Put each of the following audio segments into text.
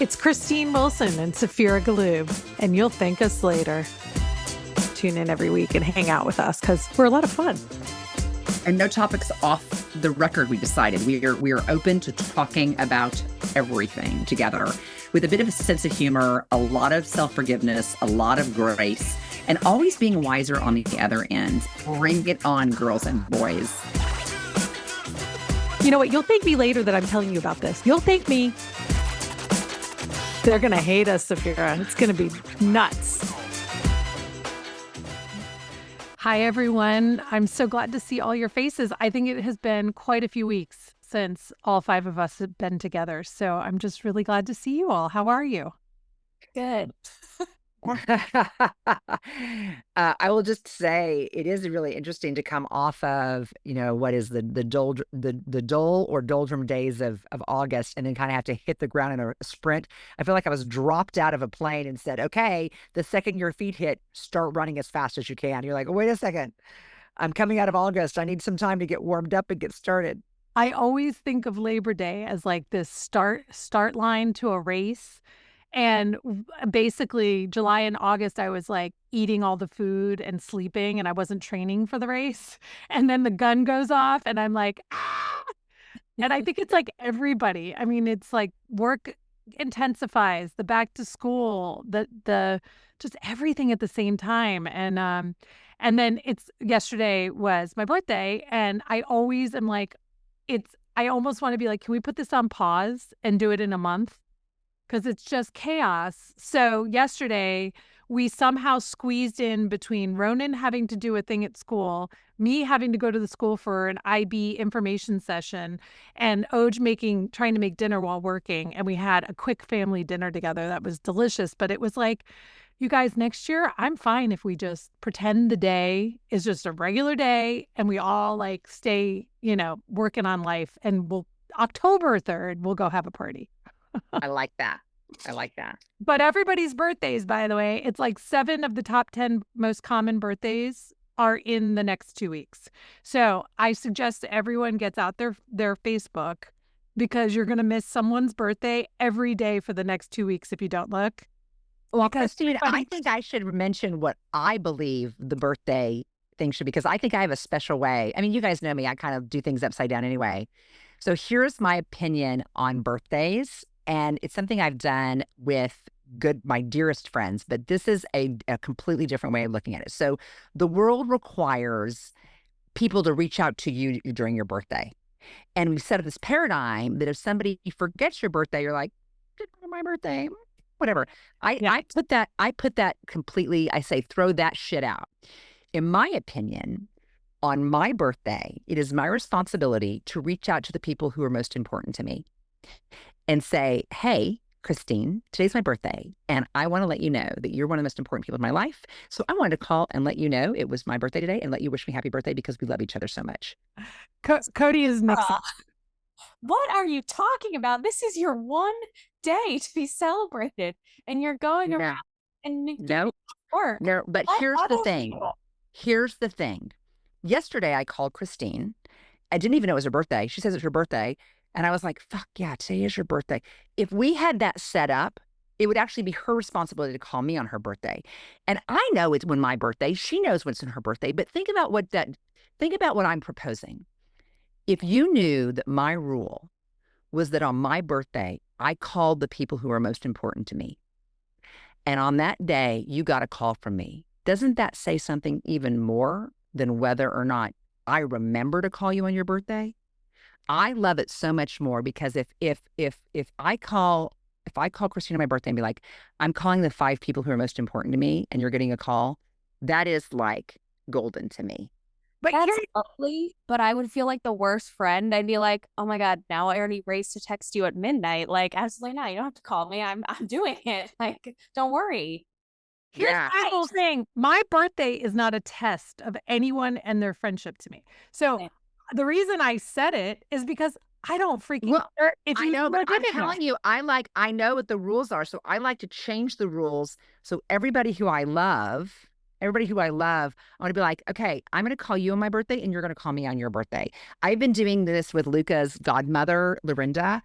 It's Christine Wilson and Saphira Galoob, and you'll thank us later. Tune in every week and hang out with us because we're a lot of fun. And no topics off the record, we decided. We are open to talking about everything together with a bit of a sense of humor, a lot of self-forgiveness, a lot of grace, and always being wiser on the other end. Bring it on, girls and boys. You know what? You'll thank me later that I'm telling you about this. You'll thank me. They're going to hate us, Saphira. It's going to be nuts. Hi, everyone. I'm so glad to see all your faces. I think it has been quite a few weeks since all five of us have been together. So I'm just really glad to see you all. How are you? Good. I will just say it is really interesting to come off of, what is the dull or doldrum days of August and then kind of have to hit the ground in a sprint. I feel like I was dropped out of a plane and said, okay, the second your feet hit, start running as fast as you can. You're like, wait a second. I'm coming out of August. I need some time to get warmed up and get started. I always think of Labor Day as like this start line to a race. And basically July and August, I was like eating all the food and sleeping and I wasn't training for the race. And then the gun goes off and I'm like, ah! And I think it's like everybody. I mean, it's like work intensifies, the back to school, the just everything at the same time. And then yesterday was my birthday and I always am like, I almost want to be like, can we put this on pause and do it in a month? Because it's just chaos. So yesterday, we somehow squeezed in between Ronan having to do a thing at school, me having to go to the school for an IB information session, and Oj trying to make dinner while working. And we had a quick family dinner together that was delicious. But it was like, you guys, next year, I'm fine if we just pretend the day is just a regular day and we all like stay, working on life. And October 3rd, we'll go have a party. I like that. But everybody's birthdays, by the way, it's like 7 of the top 10 most common birthdays are in the next 2 weeks. So I suggest everyone gets out their Facebook because you're going to miss someone's birthday every day for the next 2 weeks if you don't look. Well, Christine, I think I should mention what I believe the birthday thing should be, because I think I have a special way. I mean, you guys know me. I kind of do things upside down anyway. So here's my opinion on birthdays. And it's something I've done with my dearest friends, but this is a completely different way of looking at it. So the world requires people to reach out to you during your birthday. And we set up this paradigm that if somebody forgets your birthday, you're like, my birthday, whatever. I put that completely, I say, throw that shit out. In my opinion, on my birthday, it is my responsibility to reach out to the people who are most important to me and say, hey, Christine, today's my birthday, and I want to let you know that you're one of the most important people in my life. So I wanted to call and let you know it was my birthday today and let you wish me happy birthday because we love each other so much. Coty is next. What are you talking about? This is your one day to be celebrated, and you're going around and work. No, but here's the thing. Yesterday, I called Christine. I didn't even know it was her birthday. She says it's her birthday. And I was like, fuck yeah, today is your birthday. If we had that set up, it would actually be her responsibility to call me on her birthday. And I know it's when my birthday. She knows when it's her birthday. But think about what I'm proposing. If you knew that my rule was that on my birthday, I called the people who are most important to me. And on that day, you got a call from me. Doesn't that say something even more than whether or not I remember to call you on your birthday? I love it so much more because if I call Christine on my birthday and be like, I'm calling the 5 people who are most important to me, and you're getting a call, that is like golden to me. But that's lovely, but I would feel like the worst friend. I'd be like, oh my God, now I already raced to text you at midnight. Like, absolutely not. You don't have to call me. I'm doing it. Like, don't worry. Here's the whole thing. My birthday is not a test of anyone and their friendship to me. So the reason I said it is because I don't freaking care if you know, but I'm telling you, I know what the rules are. So I like to change the rules. So everybody who I love, I want to be like, okay, I'm going to call you on my birthday and you're going to call me on your birthday. I've been doing this with Luca's godmother, Lorinda.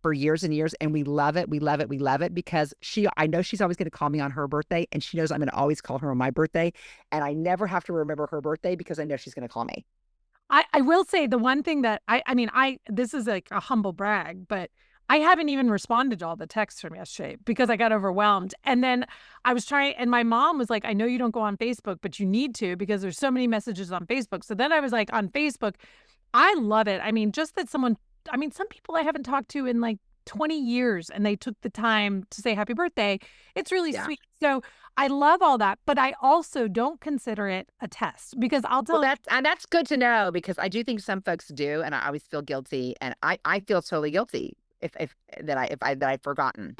for years and years, and we love it. We love it. We love it because I know she's always going to call me on her birthday, and she knows I'm going to always call her on my birthday, and I never have to remember her birthday because I know she's going to call me. I will say the one thing that I mean, this is like a humble brag, but I haven't even responded to all the texts from yesterday because I got overwhelmed. And then I was trying, and my mom was like, I know you don't go on Facebook, but you need to because there's so many messages on Facebook. So then I was like on Facebook. I love it. I mean, just that some people I haven't talked to in like 20 years and they took the time to say happy birthday. It's really sweet. So I love all that, but I also don't consider it a test because I'll tell you. That's good to know because I do think some folks do, and I always feel guilty, and I feel totally guilty if I've forgotten.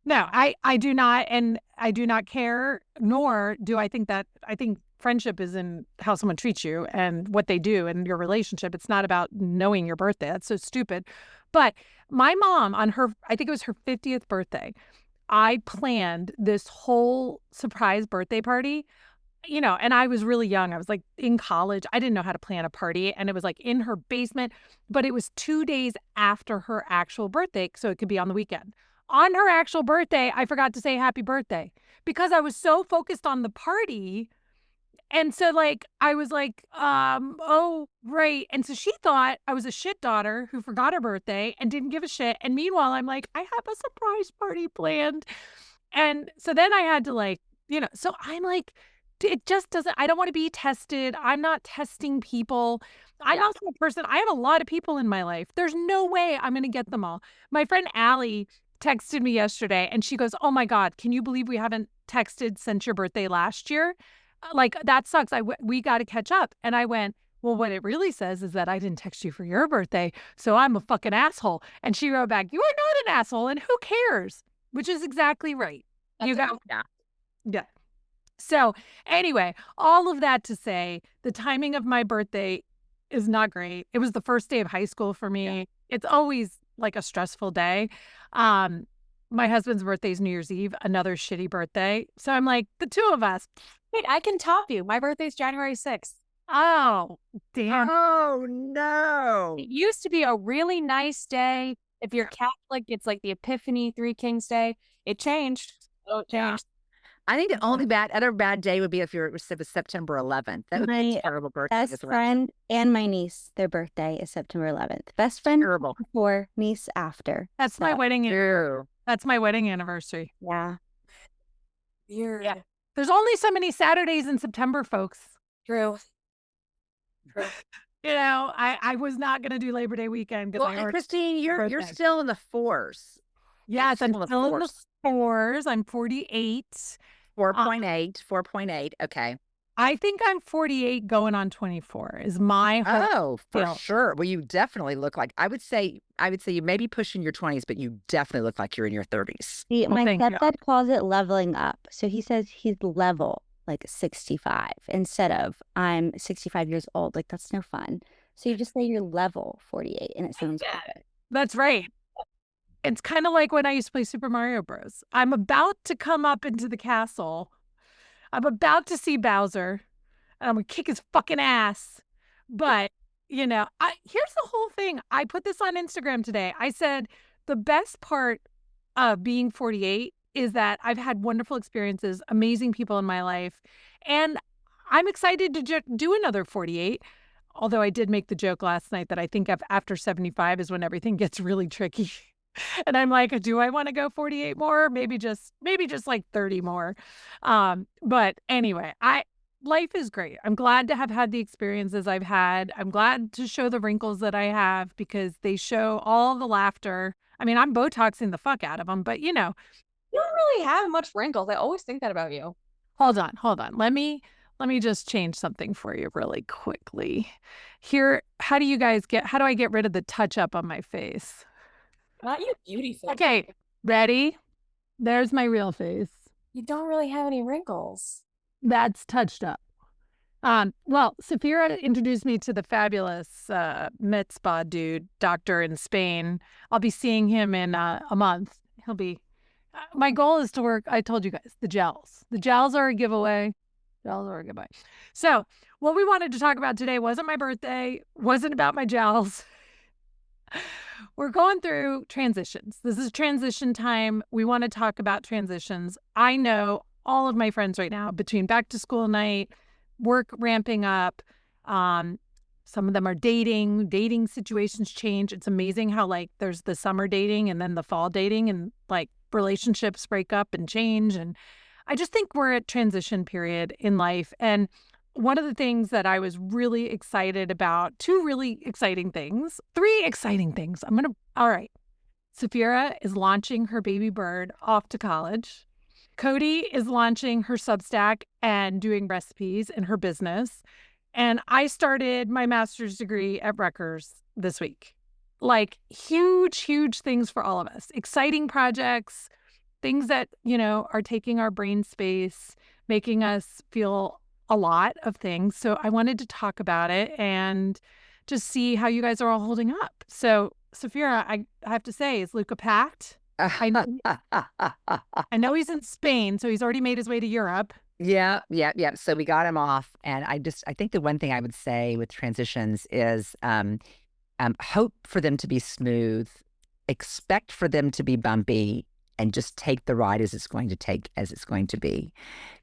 No, I do not, and I do not care, nor do I think that. I think friendship is in how someone treats you and what they do in your relationship. It's not about knowing your birthday. That's so stupid. But my mom, I think it was her 50th birthday, I planned this whole surprise birthday party, and I was really young. I was like in college. I didn't know how to plan a party, and it was like in her basement, but it was 2 days after her actual birthday, so it could be on the weekend. On her actual birthday, I forgot to say happy birthday because I was so focused on the party. And so like, I was like, oh, right. And so she thought I was a shit daughter who forgot her birthday and didn't give a shit. And meanwhile, I'm like, I have a surprise party planned. And so then I had to like, so I'm like, it just doesn't, I don't want to be tested. I'm not testing people. I'm also a person, I have a lot of people in my life. There's no way I'm going to get them all. My friend Allie texted me yesterday and she goes, oh my God, can you believe we haven't texted since your birthday last year? Like, that sucks. We got to catch up. And I went, well, what it really says is that I didn't text you for your birthday, so I'm a fucking asshole. And she wrote back, you are not an asshole, and who cares? Which is exactly right. Yeah. So anyway, all of that to say, the timing of my birthday is not great. It was the first day of high school for me. Yeah. It's always like a stressful day. My husband's birthday is New Year's Eve, another shitty birthday. So I'm like, the two of us. Wait, I can top you. My birthday's January 6th. Oh, damn. Oh, no. It used to be a really nice day. If you're Catholic, it's like the Epiphany, Three Kings Day. It changed. Oh, it changed. I think the only other bad day would be if it was September 11th. That would be a terrible birthday. Best friend and my niece, their birthday is September 11th. Best friend before, niece after. That's my wedding. That's my wedding anniversary. Yeah. Yeah. There's only so many Saturdays in September, folks. True. I was not going to do Labor Day weekend. Well, Christine, you're still in the fours. Yes, I'm still in the fours. I'm 48. 4.8. Okay. I think I'm 48 going on 24 is my hope. For sure. Well, you definitely look like, I would say you may be pushing your 20s, but you definitely look like you're in your 30s. See, my stepdad calls it leveling up. So he says he's level, like 65, instead of I'm 65 years old. Like, that's no fun. So you just say you're level 48 and it sounds good. That's right. It's kind of like when I used to play Super Mario Bros. I'm about to come up into the castle. I'm about to see Bowser, and I'm going to kick his fucking ass. But, here's the whole thing. I put this on Instagram today. I said, the best part of being 48 is that I've had wonderful experiences, amazing people in my life, and I'm excited to do another 48. Although I did make the joke last night that I think after 75 is when everything gets really tricky. And I'm like, do I want to go 48 more? Maybe just like 30 more. But anyway, life is great. I'm glad to have had the experiences I've had. I'm glad to show the wrinkles that I have because they show all the laughter. I mean, I'm Botoxing the fuck out of them, but you don't really have much wrinkles. I always think that about you. Hold on. Let me just change something for you really quickly. Here, how do I get rid of the touch up on my face? Not your beauty face. Okay, ready? There's my real face. You don't really have any wrinkles. That's touched up. Well, Saphira introduced me to the fabulous med dude, doctor in Spain. I'll be seeing him in a month. He'll be. My goal is to work. I told you guys the gels. The gels are a giveaway. So, what we wanted to talk about today wasn't my birthday. Wasn't about my gels. We're going through transitions. This is transition time. We want to talk about transitions. I know all of my friends right now between back to school night, work ramping up. Some of them are dating situations change. It's amazing how like there's the summer dating and then the fall dating and like relationships break up and change. And I just think we're at transition period in life. And one of the things that I was really excited about, two really exciting things, three exciting things. All right. Saphira is launching her baby bird off to college. Coty is launching her Substack and doing recipes in her business. And I started my master's degree at Rutgers this week. Like huge, huge things for all of us. Exciting projects, things that, are taking our brain space, making us feel a lot of things. So I wanted to talk about it and just see how you guys are all holding up. So Saphira, I have to say, is Luca packed? I know he's in Spain, so he's already made his way to Europe. Yeah. So we got him off. And I think the one thing I would say with transitions is hope for them to be smooth, expect for them to be bumpy, and just take the ride as it's going to be.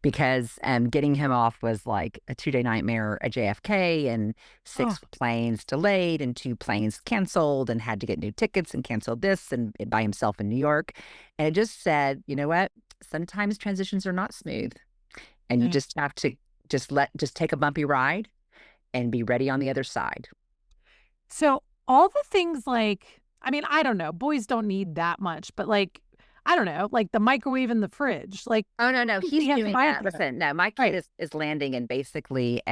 Because getting him off was like a 2-day nightmare at JFK and 6 planes delayed and 2 planes canceled and had to get new tickets and canceled this and by himself in New York. And it just said, you know what? Sometimes transitions are not smooth. And you just have to just take a bumpy ride and be ready on the other side. So all the things like, I don't know, boys don't need that much, but like, I don't know, like the microwave and the fridge. Like, oh no, he's doing that. Listen, no, my kid Right. is landing in basically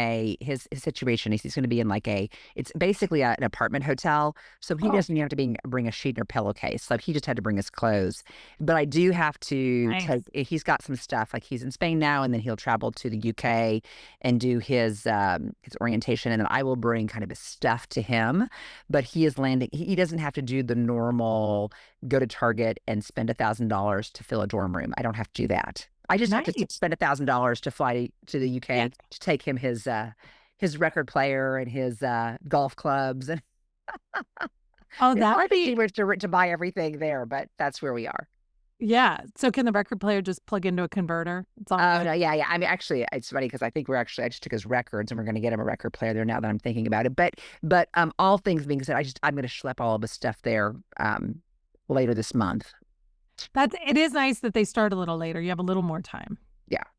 his situation is he's going to be in like it's basically an apartment hotel, so he doesn't even have to bring a sheet or pillowcase. Like he just had to bring his clothes. But I do have to Nice. he's got some stuff. Like he's in Spain now, and then he'll travel to the UK and do his orientation, and then I will bring kind of his stuff to him. But he is landing. He doesn't have to do the normal go to Target and spend $1,000 to fill a dorm room. I don't have to do that. I just have to spend $1,000 to fly to the UK to take him his record player and his golf clubs. And that would be cheaper to buy everything there, but that's where we are. Yeah. So can the record player just plug into a converter? It's all Oh no, yeah. Actually, it's funny because I think I just took his records and we're going to get him a record player there now that I'm thinking about it. But all things being said, I'm going to schlep all of his stuff there later this month. It is nice that they start a little later. You have a little more time.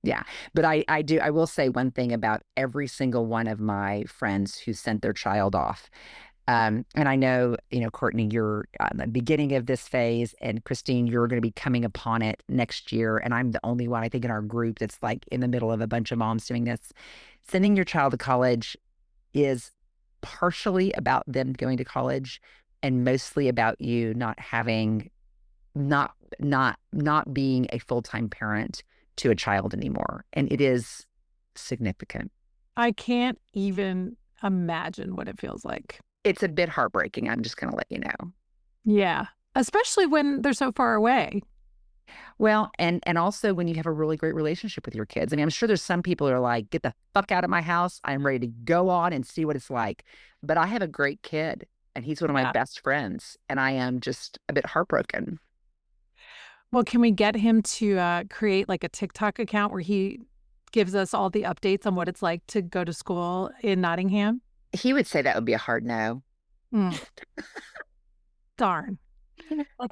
Yeah. But I will say one thing about every single one of my friends who sent their child off. And I know, Courtney, you're on the beginning of this phase, and Christine, you're going to be coming upon it next year. And I'm the only one, I think, in our group that's like in the middle of a bunch of moms doing this. Sending your child to college is partially about them going to college and mostly about you not being a full-time parent to a child anymore. And it is significant. I can't even imagine what it feels like. It's a bit heartbreaking. I'm just going to let you know. Yeah. Especially when they're so far away. Well, and also when you have a really great relationship with your kids. I'm sure there's some people who are like, get the fuck out of my house. I'm ready to go on and see what it's like. But I have a great kid and he's one of my best friends. And I am just a bit heartbroken. Well, can we get him to create like a TikTok account where he gives us all the updates on what it's like to go to school in Nottingham? He would say that would be a hard no. Darn.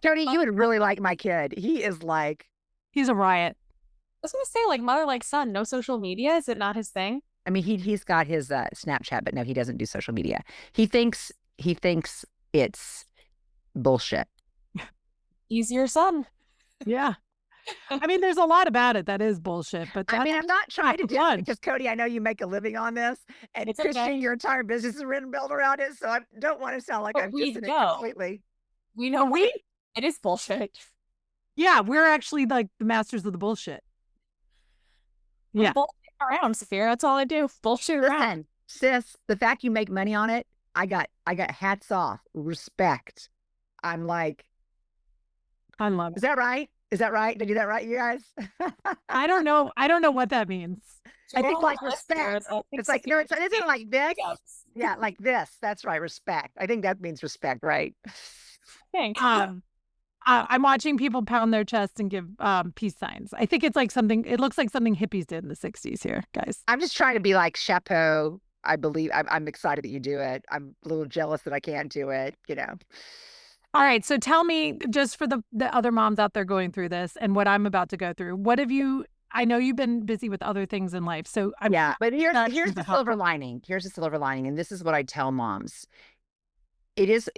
Tony, you would really like my kid. He is like... He's a riot. I was going to say, like, mother like son, no social media. Is it not his thing? He's got his Snapchat, but no, he doesn't do social media. He thinks it's bullshit. He's your son. Yeah. There's a lot about it that is bullshit, but I'm not trying to do it because, Coty, I know you make a living on this, and it's Christian, okay. Your entire business is written built around it, so I don't want to sound like I'm dissing it completely. We know it is bullshit. Yeah, we're actually like the masters of the bullshit. Yeah. Bullshit around, Saphira. That's all I do. Bullshit around. Sis, the fact you make money on it, I got hats off, respect. I'm like, I love it. Is that right? Is that right? Did I do that right, you guys? I don't know what that means. I think like respect. It's like, no, it isn't like this. Yeah, like this. That's right. Respect. I think that means respect, right? Thanks. I'm watching people pound their chest and give peace signs. I think it's like something, it looks like something hippies did in the 60s here, guys. I'm just trying to be like chapeau. I believe I'm excited that you do it. I'm a little jealous that I can't do it, you know. All right. So tell me, just for the other moms out there going through this and what I'm about to go through, what have you, I know you've been busy with other things in life. So yeah, but here's the silver lining. Here's the silver lining. And this is what I tell moms. It is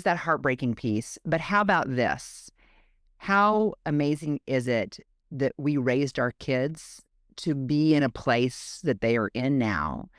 that heartbreaking piece. But how about this? How amazing is it that we raised our kids to be in a place that they are in now,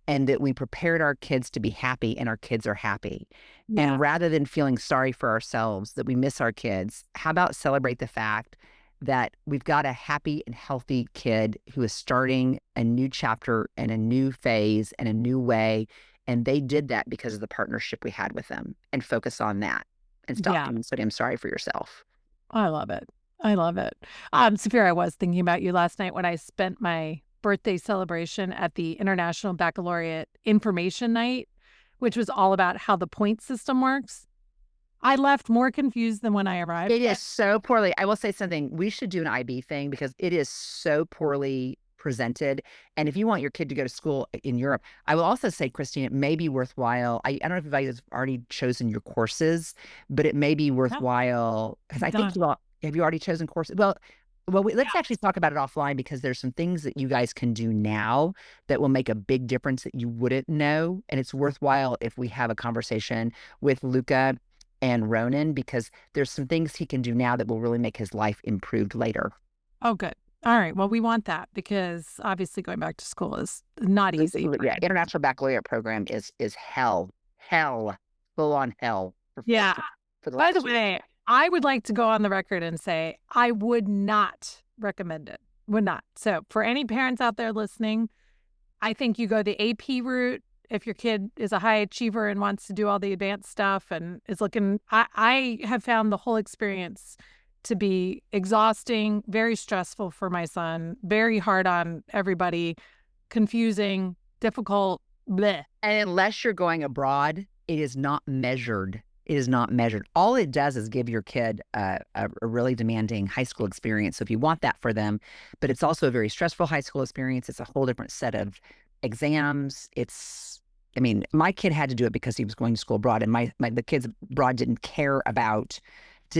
and that we prepared our kids to be happy, and our kids are happy. Yeah. And rather than feeling sorry for ourselves that we miss our kids, how about celebrate the fact that we've got a happy and healthy kid who is starting a new chapter and a new phase and a new way. And they did that because of the partnership we had with them, and focus on that and stop feeling so damn sorry for yourself. I love it. I love it. Saphira, I was thinking about you last night when I spent my birthday celebration at the International Baccalaureate Information Night, which was all about how the point system works. I left more confused than when I arrived. It is so poorly. I will say something. We should do an IB thing because it is so poorly presented. And if you want your kid to go to school in Europe, I will also say, Christine, it may be worthwhile. I don't know if you guys have already chosen your courses, but it may be worthwhile because I think have you already chosen courses? Well, let's actually talk about it offline, because there's some things that you guys can do now that will make a big difference that you wouldn't know. And it's worthwhile if we have a conversation with Luca and Ronan, because there's some things he can do now that will really make his life improved later. Oh, good. All right. Well, we want that because obviously going back to school is not easy. Yeah. International Baccalaureate program is hell, full on hell. By the way, I would like to go on the record and say I would not recommend it. Would not. So for any parents out there listening, I think you go the AP route. If your kid is a high achiever and wants to do all the advanced stuff and is looking, I have found the whole experience to be exhausting, very stressful for my son, very hard on everybody, confusing, difficult, bleh. And unless you're going abroad, it is not measured. It is not measured. All it does is give your kid a really demanding high school experience. So if you want that for them, but it's also a very stressful high school experience. It's a whole different set of exams. My kid had to do it because he was going to school abroad, and the kids abroad did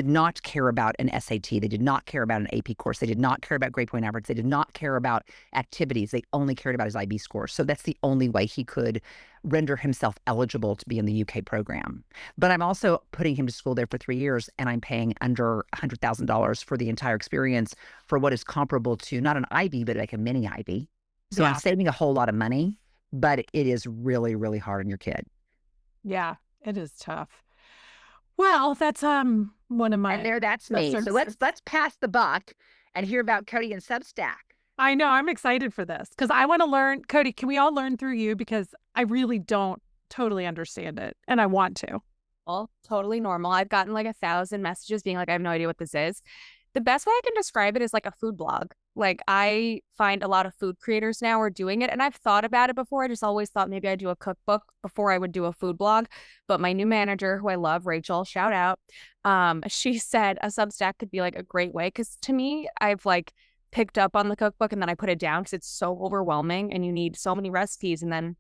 not care about an SAT. They did not care about an AP course. They did not care about grade point average. They did not care about activities. They only cared about his IB score. So that's the only way he could render himself eligible to be in the UK program. But I'm also putting him to school there for 3 years, and I'm paying under $100,000 for the entire experience for what is comparable to not an IB, but like a mini IB. So I'm saving a whole lot of money, but it is really, really hard on your kid. Yeah, it is tough. Well, that's one of my. And that's me. So let's pass the buck and hear about Coty and Substack. I know, I'm excited for this because I want to learn. Coty, can we all learn through you? Because I really don't totally understand it, and I want to. Well, totally normal. I've gotten like 1,000 messages being like, I have no idea what this is. The best way I can describe it is like a food blog. Like, I find a lot of food creators now are doing it, and I've thought about it before. I just always thought maybe I'd do a cookbook before I would do a food blog. But my new manager, who I love, Rachel, shout out, she said a Substack could be like a great way. Because to me, I've like picked up on the cookbook and then I put it down because it's so overwhelming and you need so many recipes, and then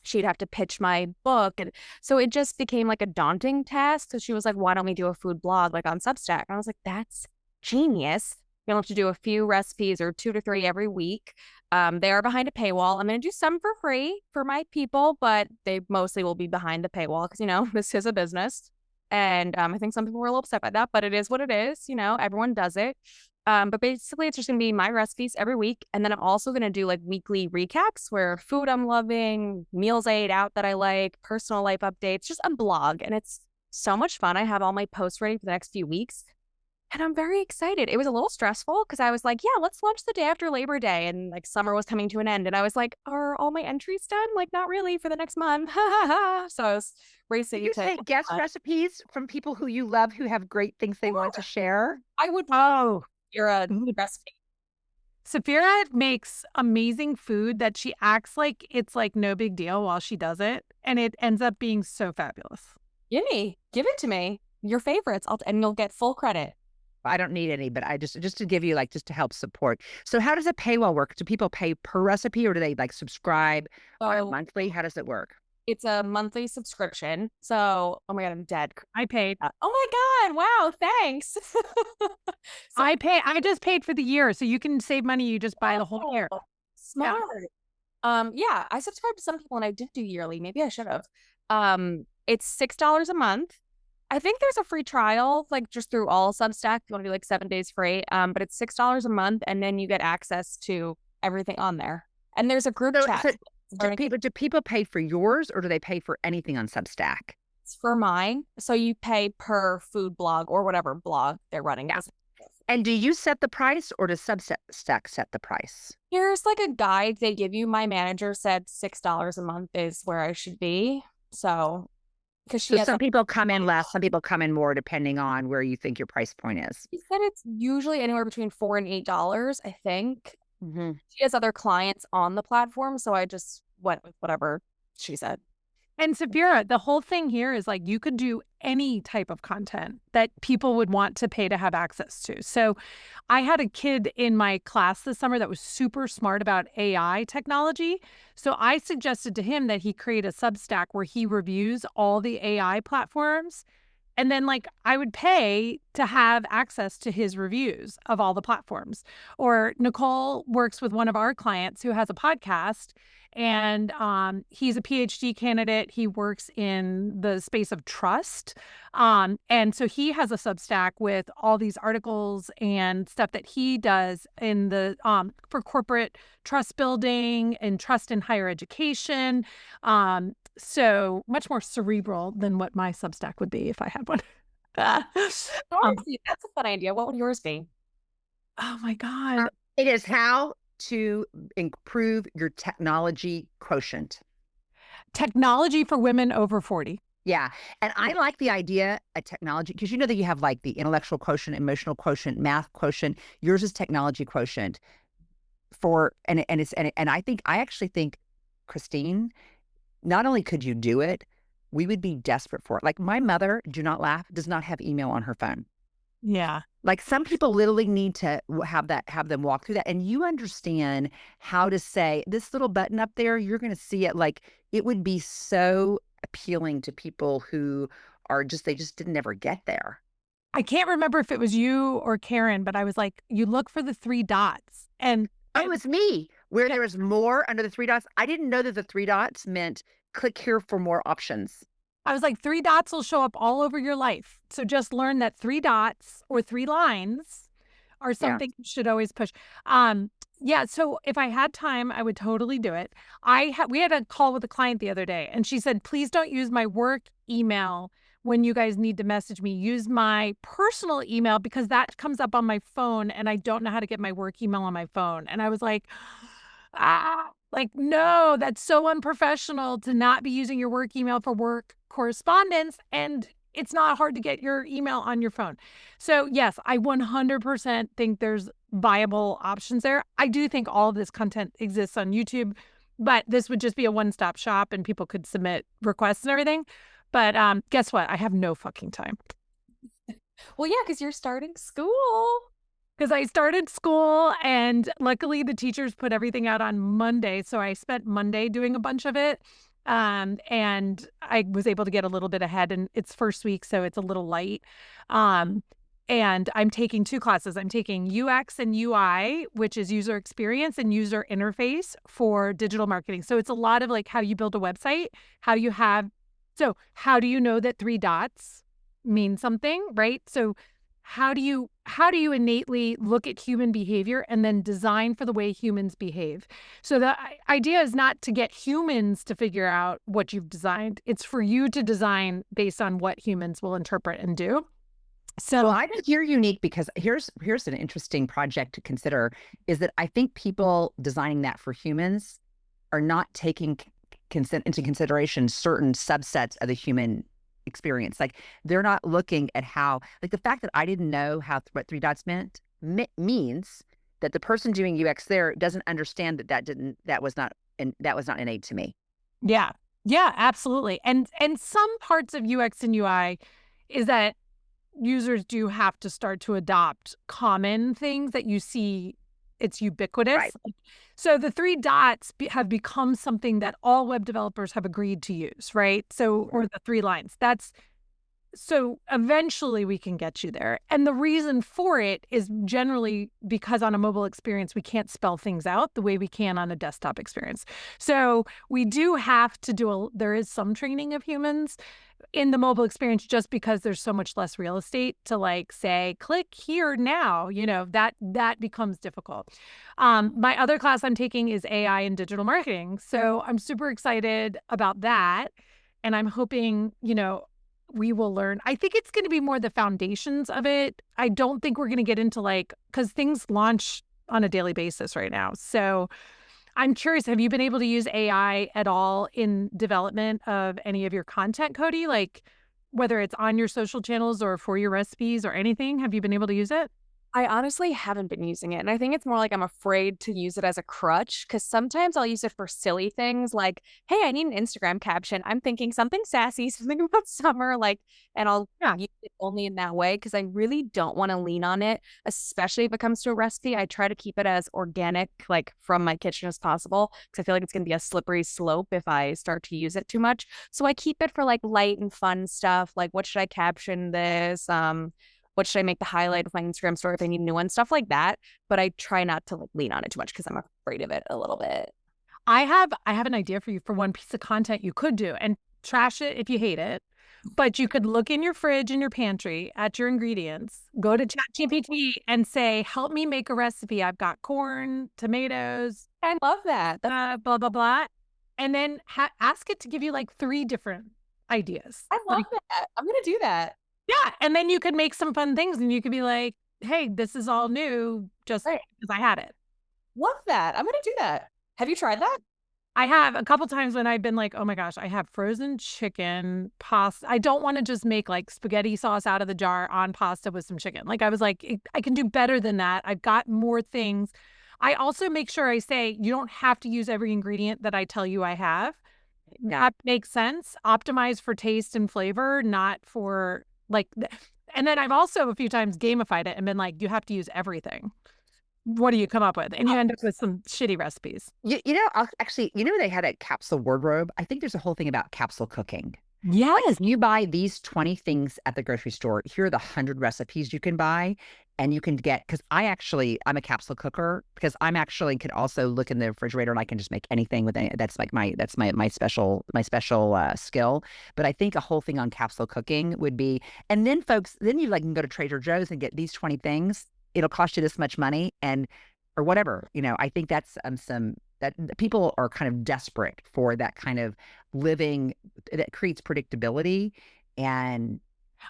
she'd have to pitch my book. And so it just became like a daunting task. So she was like, why don't we do a food blog like on Substack? And I was like, that's genius. You'll have to do a few recipes or 2 to 3 every week. They are behind a paywall. I'm going to do some for free for my people, but they mostly will be behind the paywall because, this is a business. And I think some people were a little upset by that, but it is what it is. Everyone does it. But basically, it's just going to be my recipes every week. And then I'm also going to do like weekly recaps where food I'm loving, meals I ate out that I like, personal life updates, just a blog. And it's so much fun. I have all my posts ready for the next few weeks. And I'm very excited. It was a little stressful because I was like, yeah, let's launch the day after Labor Day. And like summer was coming to an end. And I was like, are all my entries done? Like, not really for the next month. So I was racing. You take guest recipes from people who you love, who have great things they want to share. I would. You're a recipe. Saphira makes amazing food that she acts like it's like no big deal while she does it, and it ends up being so fabulous. Gimme, give it to me. Your favorites, and you'll get full credit. I don't need any, but I just to give you like just to help support. So how does a paywall work? Do people pay per recipe or do they like subscribe So monthly? How does it work? it's a monthly subscription. So, oh my God, I'm dead. I paid. Oh my God, wow, thanks. I just paid for the year, so you can save money. You just buy the whole year. Smart. Yeah, I subscribe to some people and I didn't do yearly. Maybe I should have. It's $6 a month. I think there's a free trial, like just through all Substack. If you want to do like 7 days free. But it's $6 a month, and then you get access to everything on there. And there's a group chat. Do people pay for yours or do they pay for anything on Substack? It's for mine. So you pay per food blog or whatever blog they're running. Yeah. And do you set the price or does Substack set the price? Here's like a guide they give you. My manager said $6 a month is where I should be. So, because some people come in less, some people come in more, depending on where you think your price point is. She said it's usually anywhere between $4 and $8, I think. Mm-hmm. She has other clients on the platform, so I just went with whatever she said. And Saphira, the whole thing here is like you could do any type of content that people would want to pay to have access to. So I had a kid in my class this summer that was super smart about AI technology. So I suggested to him that he create a Substack where he reviews all the AI platforms. And then like I would pay to have access to his reviews of all the platforms. Or Nicole works with one of our clients who has a podcast, and he's a PhD candidate. He works in the space of trust. And so he has a Substack with all these articles and stuff that he does in the for corporate trust building and trust in higher education. So much more cerebral than what my Substack would be if I had one. That's a fun idea. What would yours be? Oh my God. It is how to improve your technology quotient. Technology for women over 40. Yeah. And I like the idea of technology because you know that you have like the intellectual quotient, emotional quotient, math quotient. Yours is technology quotient and I actually think, Christine, not only could you do it, we would be desperate for it. Like my mother, do not laugh, does not have email on her phone. Yeah. Like some people literally need to have them walk through that. And you understand how to say this little button up there, you're going to see it. Like it would be so appealing to people who they just didn't ever get there. I can't remember if it was you or Karen, but I was like, you look for the 3 dots. And oh, it was me where there was more under the 3 dots. I didn't know that the 3 dots meant click here for more options. I was like, 3 dots will show up all over your life. So just learn that 3 dots or 3 lines are something you should always push. Yeah. So if I had time, I would totally do it. We had a call with a client the other day, and she said, please don't use my work email when you guys need to message me. Use my personal email because that comes up on my phone, and I don't know how to get my work email on my phone. And I was like, no, that's so unprofessional to not be using your work email for work correspondence. And it's not hard to get your email on your phone. So yes, I 100% think there's viable options there. I do think all of this content exists on YouTube, but this would just be a one-stop shop and people could submit requests and everything. But guess what? I have no fucking time. Well, yeah, because you're starting school. Because I started school, and luckily the teachers put everything out on Monday. So I spent Monday doing a bunch of it. And I was able to get a little bit ahead, and it's first week, so it's a little light. And I'm taking 2 classes. I'm taking UX and UI, which is user experience and user interface for digital marketing. So it's a lot of like how you build a website, how do you know that 3 dots mean something, right? So how do you innately look at human behavior and then design for the way humans behave? So the idea is not to get humans to figure out what you've designed. It's for you to design based on what humans will interpret and do. So I think you're unique because here's an interesting project to consider is that I think people designing that for humans are not taking into consideration certain subsets of the human experience. Like they're not looking at how, like the fact that I didn't know what 3 dots means that the person doing UX there doesn't understand that was not innate to me. Yeah. Yeah, absolutely. And some parts of UX and UI is that users do have to start to adopt common things that you see. It's ubiquitous. Right. So the three dots have become something that all web developers have agreed to use, right? So, or the three lines. So eventually we can get you there. And the reason for it is generally because on a mobile experience, we can't spell things out the way we can on a desktop experience. So we do have to there is some training of humans in the mobile experience just because there's so much less real estate to like say, click here now, that becomes difficult. My other class I'm taking is AI and digital marketing. So I'm super excited about that. And I'm hoping, we will learn. I think it's going to be more the foundations of it. I don't think we're going to get into because things launch on a daily basis right now. So I'm curious, have you been able to use AI at all in development of any of your content, Coty? Like whether it's on your social channels or for your recipes or anything, have you been able to use it? I honestly haven't been using it. And I think it's more like I'm afraid to use it as a crutch because sometimes I'll use it for silly things like, hey, I need an Instagram caption. I'm thinking something sassy, something about summer, and I'll use it only in that way because I really don't want to lean on it, especially if it comes to a recipe. I try to keep it as organic, from my kitchen as possible because I feel like it's going to be a slippery slope if I start to use it too much. So I keep it for light and fun stuff. Like, what should I caption this? What should I make the highlight of my Instagram story if I need a new one? Stuff like that. But I try not to lean on it too much because I'm afraid of it a little bit. I have an idea for you for one piece of content you could do, and trash it if you hate it. But you could look in your fridge and your pantry at your ingredients, go to ChatGPT and say, help me make a recipe. I've got corn, tomatoes. I love that. Blah, blah, blah. And then ask it to give you 3 different ideas. I love that. I'm going to do that. Yeah. And then you could make some fun things and you could be like, hey, this is all new just because I had it. Love that. I'm going to do that. Have you tried that? I have a couple times when I've been like, oh my gosh, I have frozen chicken pasta. I don't want to just make spaghetti sauce out of the jar on pasta with some chicken. I was like, I can do better than that. I've got more things. I also make sure I say, you don't have to use every ingredient that I tell you I have. That makes sense. Optimize for taste and flavor, not for and then I've also a few times gamified it and been like, you have to use everything. What do you come up with? And you end up with some shitty recipes. They had a capsule wardrobe. I think there's a whole thing about capsule cooking. Yes. You buy these 20 things at the grocery store. Here are the 100 recipes you can buy. And you can get, because I'm a capsule cooker, because could also look in the refrigerator and I can just make anything with it. That's my special skill. But I think a whole thing on capsule cooking would be, and then folks, then you can go to Trader Joe's and get these 20 things. It'll cost you this much money or whatever. I think that's that people are kind of desperate for that kind of living that creates predictability. And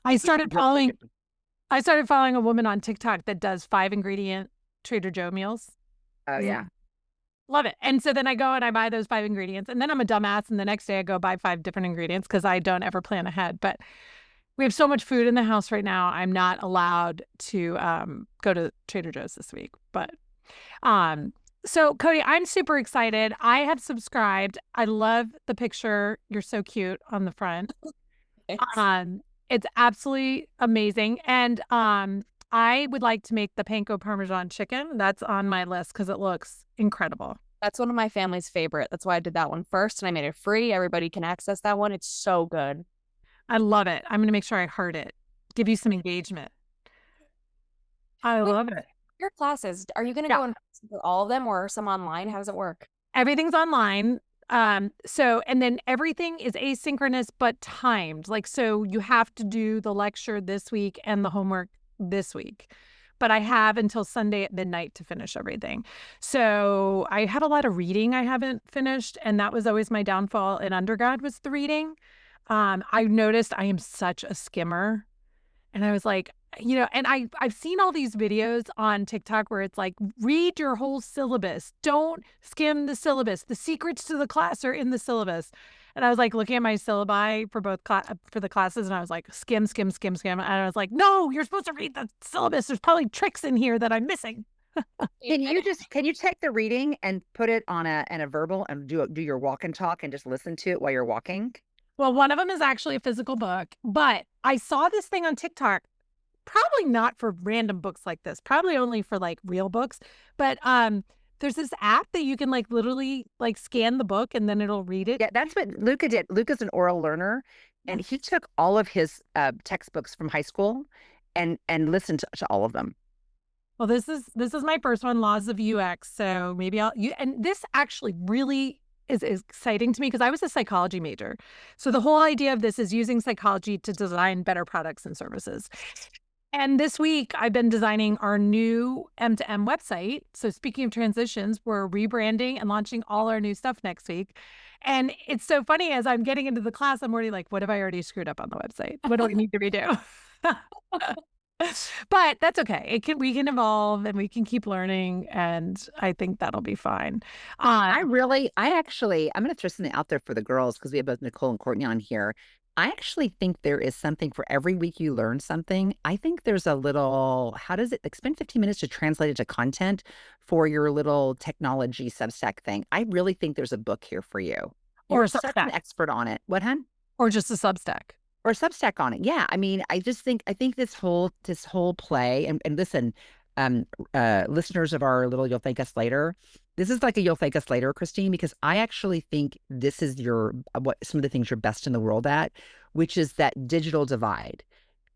I started following a woman on TikTok that does 5 ingredient Trader Joe meals. Oh yeah. Love it. And so then I go and I buy those 5 ingredients and then I'm a dumbass. And the next day I go buy 5 different ingredients because I don't ever plan ahead. But we have so much food in the house right now. I'm not allowed to go to Trader Joe's this week. But so Coty, I'm super excited. I have subscribed. I love the picture. You're so cute on the front. It's absolutely amazing. And I would like to make the panko Parmesan chicken. That's on my list because it looks incredible. That's one of my family's favorite. That's why I did that one first and I made it free. Everybody can access that one. It's so good. I love it. I'm going to make sure I heard it. Give you some engagement. I love it. Your classes, are you going to go and all of them or some online? How does it work? Everything's online. And then everything is asynchronous but timed. So you have to do the lecture this week and the homework this week. But I have until Sunday at midnight to finish everything. So I have a lot of reading I haven't finished. And that was always my downfall in undergrad was the reading. I noticed I am such a skimmer. And I was like, and I've seen all these videos on TikTok where it's like, read your whole syllabus. Don't skim the syllabus. The secrets to the class are in the syllabus. And I was like looking at my syllabi for both for the classes. And I was like, skim, skim, skim, skim. And I was like, no, you're supposed to read the syllabus. There's probably tricks in here that I'm missing. Can you take the reading and put it on a verbal and do your walk and talk and just listen to it while you're walking? Well, one of them is actually a physical book, but I saw this thing on TikTok, probably not for random books like this, probably only for like real books, but there's this app that you can like literally like scan the book and then it'll read it. Yeah, that's what Luca did. Luca's an oral learner, and he took all of his textbooks from high school and listened to all of them. Well, this is my first one, Laws of UX. So maybe and this actually really is exciting to me because I was a psychology major. So the whole idea of this is using psychology to design better products and services. And this week, I've been designing our new MtoM website. So speaking of transitions, we're rebranding and launching all our new stuff next week. And it's so funny, as I'm getting into the class, I'm already like, what have I already screwed up on the website? What do I need to redo? But that's okay. We can evolve and we can keep learning, and I think that'll be fine. I'm going to throw something out there for the girls because we have both Nicole and Courtney on here. I actually think there is something for every week you learn something. I think there's a little, spend 15 minutes to translate it to content for your little technology Substack thing. I really think there's a book here for you. Or such an expert on it. What, hun? Or just a Substack. Or a Substack on it. Yeah. I mean, I think this whole play, and listen, listeners of our little You'll Thank Us Later, this is like a You'll Thank Us Later, Christine, because I actually think this is some of the things you're best in the world at, which is that digital divide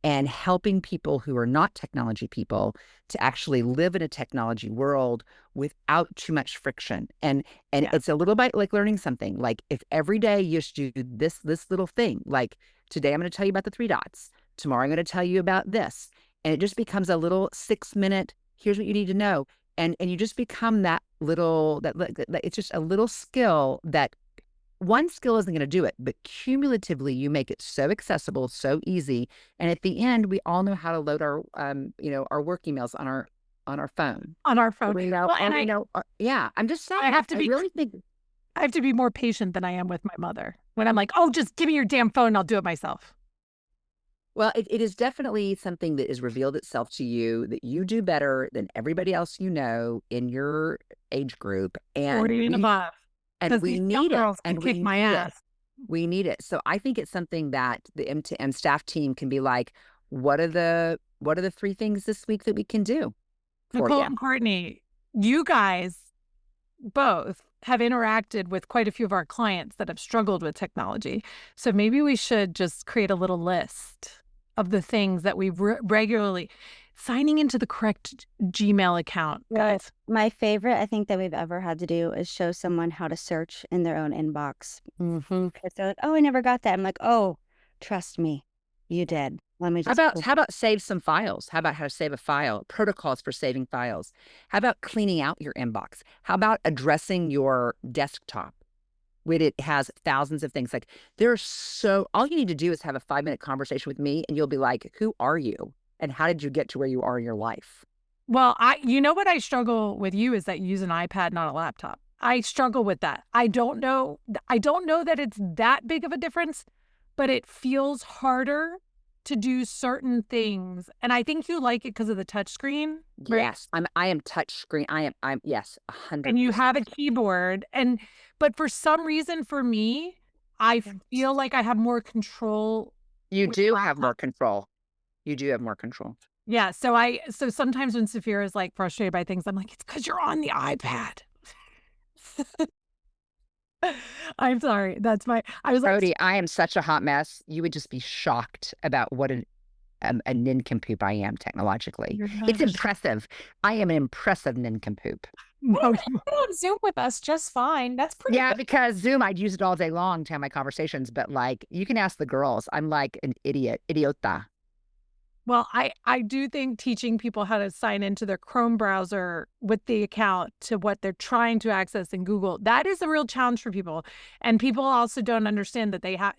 and helping people who are not technology people to actually live in a technology world without too much friction. And it's a little bit like learning something. Like if every day you just do this little thing, like today I'm going to tell you about the 3 dots. Tomorrow I'm going to tell you about this. And it just becomes a little 6-minute, here's what you need to know. And you just become that it's just a little skill that one skill isn't going to do it, but cumulatively you make it so accessible, so easy. And at the end, we all know how to load our, our work emails on our phone. On our phone. We know, yeah, I'm just saying. I really think I have to be more patient than I am with my mother when I'm like, oh, just give me your damn phone and I'll do it myself. Well, it is definitely something that has revealed itself to you that you do better than everybody else you know in your age group. And 40 and above. And we need it. And kick my ass. We need it. So I think it's something that the MtoM staff team can be like, what are the 3 things this week that we can do for Nicole you? and Courtney, you guys both have interacted with quite a few of our clients that have struggled with technology. So maybe we should just create a little list of the things that we regularly signing into the correct Gmail account. Guys, my favorite I think that we've ever had to do is show someone how to search in their own inbox. Because they're like, oh, I never got that. I'm like, oh, trust me, you did. Let me just how about save some files? How about how to save a file? Protocols for saving files. How about cleaning out your inbox? How about addressing your desktop? It has thousands of things. Like all you need to do is have a 5-minute conversation with me and you'll be like, who are you? And how did you get to where you are in your life? Well, what I struggle with you is that you use an iPad, not a laptop. I struggle with that. I don't know that it's that big of a difference, but it feels harder to do certain things. And I think you like it because of the touch screen. Right? Yes, I am touch screen. I'm yes, 100%. And you have a keyboard. But for some reason for me, I feel like I have more control. You do have more control. You do have more control. Yeah. So sometimes when Saphira is like frustrated by things, I'm like, it's because you're on the iPad. I'm sorry. Coty, I am such a hot mess. You would just be shocked about what a nincompoop I am technologically. It's impressive. I am an impressive nincompoop. On Zoom with us just fine. That's pretty good. Because Zoom, I'd use it all day long to have my conversations. But like, you can ask the girls. I'm like an idiota. Well, I do think teaching people how to sign into their Chrome browser with the account to what they're trying to access in Google, that is a real challenge for people. And people also don't understand that they have,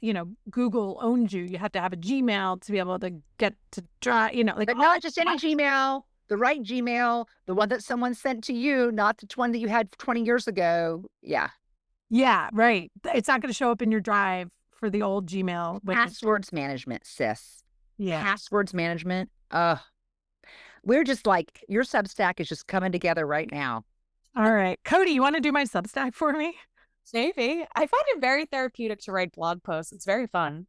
Google owns you. You have to have a Gmail to be able to get to try, But not just any Gmail, the right Gmail, the one that someone sent to you, not the one that you had 20 years ago. Yeah. Yeah, right. It's not going to show up in your drive for the old Gmail. Passwords management, sis. Yeah. Passwords management. We're just like, your Substack is just coming together right now. All right. Coty, you want to do my Substack for me? Maybe. I find it very therapeutic to write blog posts. It's very fun.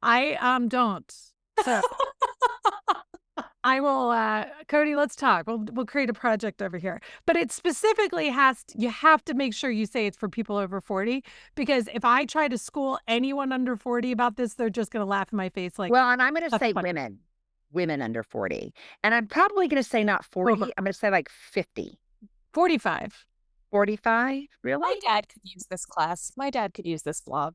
I don't. So I will Coty, let's talk. We'll create a project over here. But it specifically you have to make sure you say it's for people over 40, because if I try to school anyone under 40 about this, they're just going to laugh in my face like, well, and I'm going to "That's say funny." women under 40. And I'm probably going to say not 40. Over. I'm going to say like 50. 45. 45? Really? My dad could use this class. My dad could use this blog.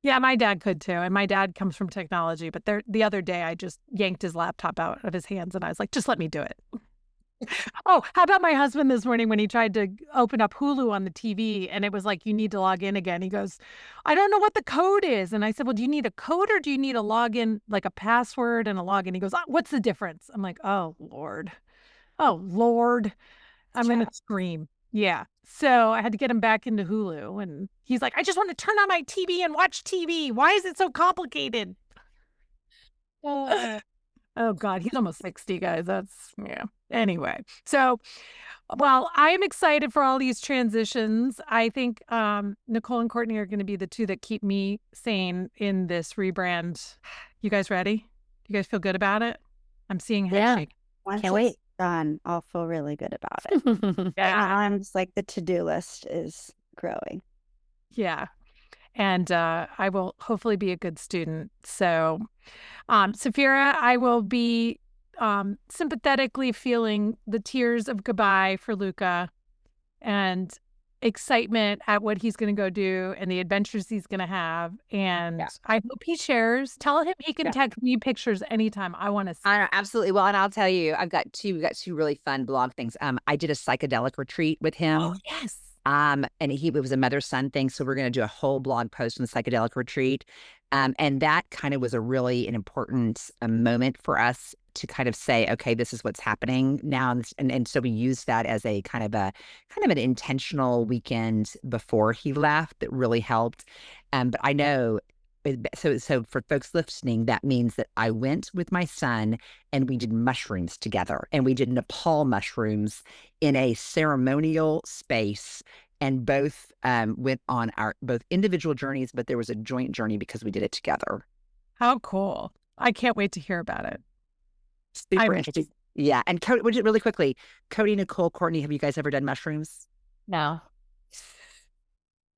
Yeah, my dad could too. And my dad comes from technology, but the other day I just yanked his laptop out of his hands and I was like, just let me do it. Oh, how about my husband this morning when he tried to open up Hulu on the TV and it was like, you need to log in again. He goes, I don't know what the code is. And I said, well, do you need a code or do you need a login, like a password and a login? He goes, what's the difference? I'm like, oh, Lord. Oh, Lord. I'm going to scream. Yeah. So I had to get him back into Hulu and he's like, I just want to turn on my TV and watch TV. Why is it so complicated? Oh God, he's almost 60, guys. Yeah. Anyway, so, well, I'm excited for all these transitions. I think Nicole and Courtney are going to be the two that keep me sane in this rebrand. You guys ready? You guys feel good about it? I'm seeing head shake. Can't wait. Done. I'll feel really good about it. Yeah. I'm just like, the to-do list is growing. Yeah. And I will hopefully be a good student. So, Saphira, I will be sympathetically feeling the tears of goodbye for Luca and excitement at what he's going to go do and the adventures he's going to have. And I hope he shares. Tell him he can text me pictures anytime. I want to see. I know, absolutely. Well, and I'll tell you, we got two really fun blog things. I did a psychedelic retreat with him. Oh, yes. And it was a mother-son thing. So we're going to do a whole blog post on the psychedelic retreat. And that kind of was an important moment for us to kind of say, okay, this is what's happening now. And so we used that as a kind of an intentional weekend before he left that really helped. But I know, so for folks listening, that means that I went with my son and we did mushrooms together, and we did Nepal mushrooms in a ceremonial space, and both went on our both individual journeys, but there was a joint journey because we did it together. How cool. I can't wait to hear about it. Super interesting. Yeah. And Coty, really quickly, Coty, Nicole, Courtney, have you guys ever done mushrooms? No.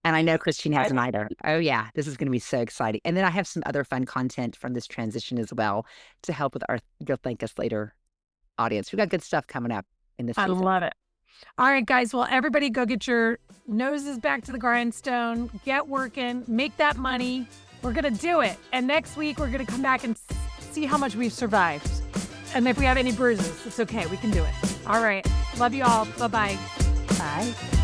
And I know Christine hasn't either. Oh, yeah. This is going to be so exciting. And then I have some other fun content from this transition as well to help with our You'll Thank Us Later audience. We've got good stuff coming up in this season. I love it. All right, guys. Well, everybody go get your noses back to the grindstone. Get working. Make that money. We're going to do it. And next week, we're going to come back and see how much we've survived. And if we have any bruises, it's okay. We can do it. All right. Love you all. Bye-bye. Bye.